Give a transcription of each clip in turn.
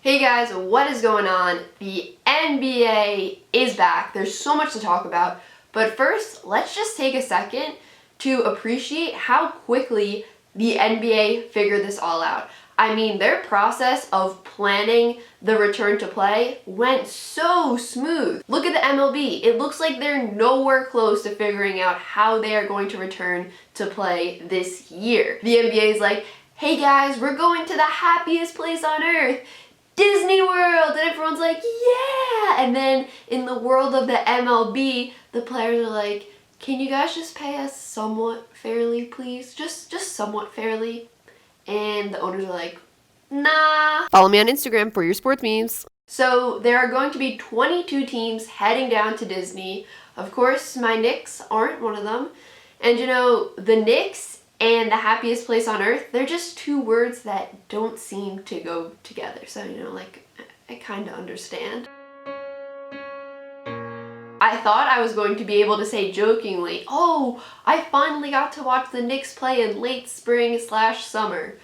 Hey guys, what is going on? The NBA is back. There's so much to talk about, but first, let's just take a second to appreciate how quickly the NBA figured this all out. I mean, their process of planning the return to play went so smooth. Look at the MLB. It looks like they're nowhere close to figuring out how they are going to return to play this year. The NBA is like, hey guys, we're going to the happiest place on earth, Disney World, and everyone's like, yeah! And then in the world of the MLB, the players are like, can you guys just pay us somewhat fairly, please? Just somewhat fairly. And the owners are like, nah. Follow me on Instagram for your sports memes. So there are going to be 22 teams heading down to Disney. Of course, my Knicks aren't one of them. And you know, the Knicks and the happiest place on earth, they're just two words that don't seem to go together. So, you know, like, I kind of understand. I thought I was going to be able to say jokingly, oh, I finally got to watch the Knicks play in late spring/summer.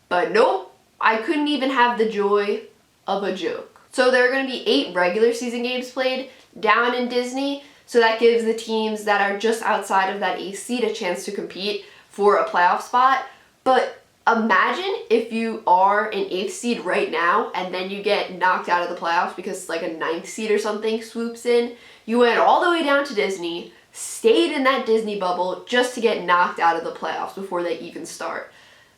But nope, I couldn't even have the joy of a joke. So there are going to be 8 regular season games played down in Disney, so that gives the teams that are just outside of that 8th seed a chance to compete for a playoff spot. But imagine if you are an 8th seed right now and then you get knocked out of the playoffs because like a 9th seed or something swoops in. You went all the way down to Disney, stayed in that Disney bubble just to get knocked out of the playoffs before they even start.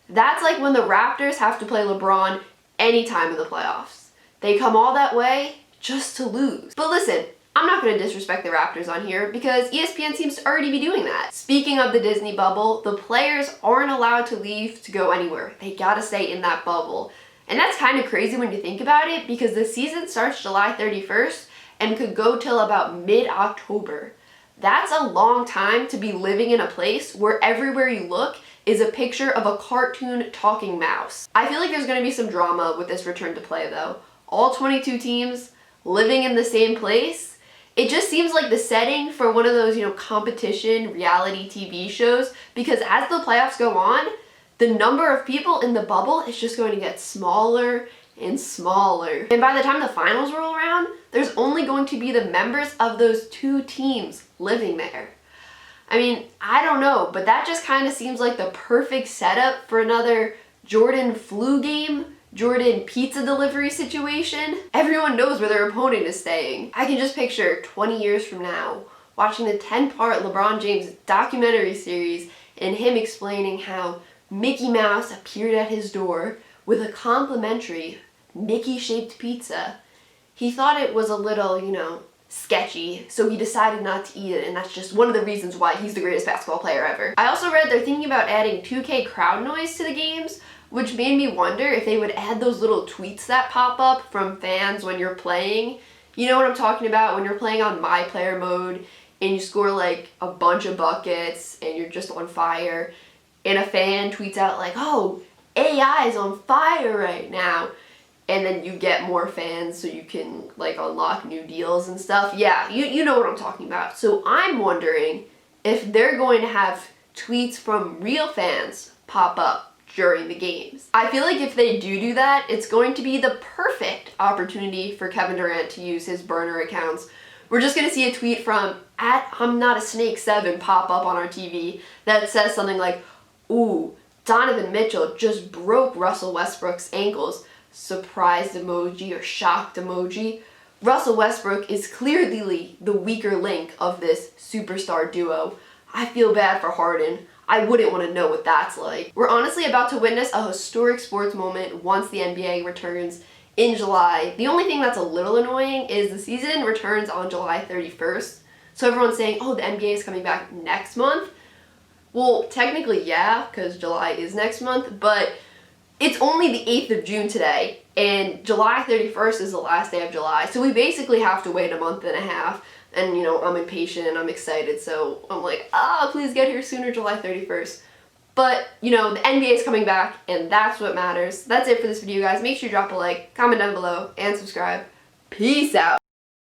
That's like when the Raptors have to play LeBron any time in the playoffs. They come all that way just to lose. But listen, I'm not going to disrespect the Raptors on here because ESPN seems to already be doing that. Speaking of the Disney bubble, the players aren't allowed to leave to go anywhere. They gotta stay in that bubble. And that's kind of crazy when you think about it because the season starts July 31st and could go till about mid-October. That's a long time to be living in a place where everywhere you look is a picture of a cartoon talking mouse. I feel like there's going to be some drama with this return to play though. All 22 teams living in the same place. It just seems like the setting for one of those, you know, competition reality TV shows, because as the playoffs go on, the number of people in the bubble is just going to get smaller and smaller. And by the time the finals roll around, there's only going to be the members of those 2 teams living there. I mean, I don't know, but that just kind of seems like the perfect setup for another Jordan flu game, Jordan pizza delivery situation. Everyone knows where their opponent is staying. I can just picture 20 years from now watching the 10-part LeBron James documentary series and him explaining how Mickey Mouse appeared at his door with a complimentary Mickey-shaped pizza. He thought it was a little, you know, sketchy, so he decided not to eat it, and that's just one of the reasons why he's the greatest basketball player ever. I also read they're thinking about adding 2K crowd noise to the games, which made me wonder if they would add those little tweets that pop up from fans when you're playing. You know what I'm talking about, when you're playing on My Player mode and you score like a bunch of buckets and you're just on fire, and a fan tweets out like, oh, AI is on fire right now. And then you get more fans so you can like unlock new deals and stuff. Yeah, you know what I'm talking about. So I'm wondering if they're going to have tweets from real fans pop up during the games. I feel like if they do that, it's going to be the perfect opportunity for Kevin Durant to use his burner accounts. We're just going to see a tweet from @I'mNotASnake7 pop up on our TV that says something like, ooh, Donovan Mitchell just broke Russell Westbrook's ankles. Surprised emoji or shocked emoji. Russell Westbrook is clearly the weaker link of this superstar duo. I feel bad for Harden. I wouldn't want to know what that's like. We're honestly about to witness a historic sports moment once the NBA returns in July. The only thing that's a little annoying is the season returns on July 31st. So everyone's saying, oh, the NBA is coming back next month. Well, technically, yeah, because July is next month, but it's only the 8th of June today, and July 31st is the last day of July, so we basically have to wait a month and a half, and you know, I'm impatient and I'm excited, so I'm like, please get here sooner, July 31st. But, you know, the NBA is coming back, and that's what matters. That's it for this video, guys. Make sure you drop a like, comment down below, and subscribe. Peace out!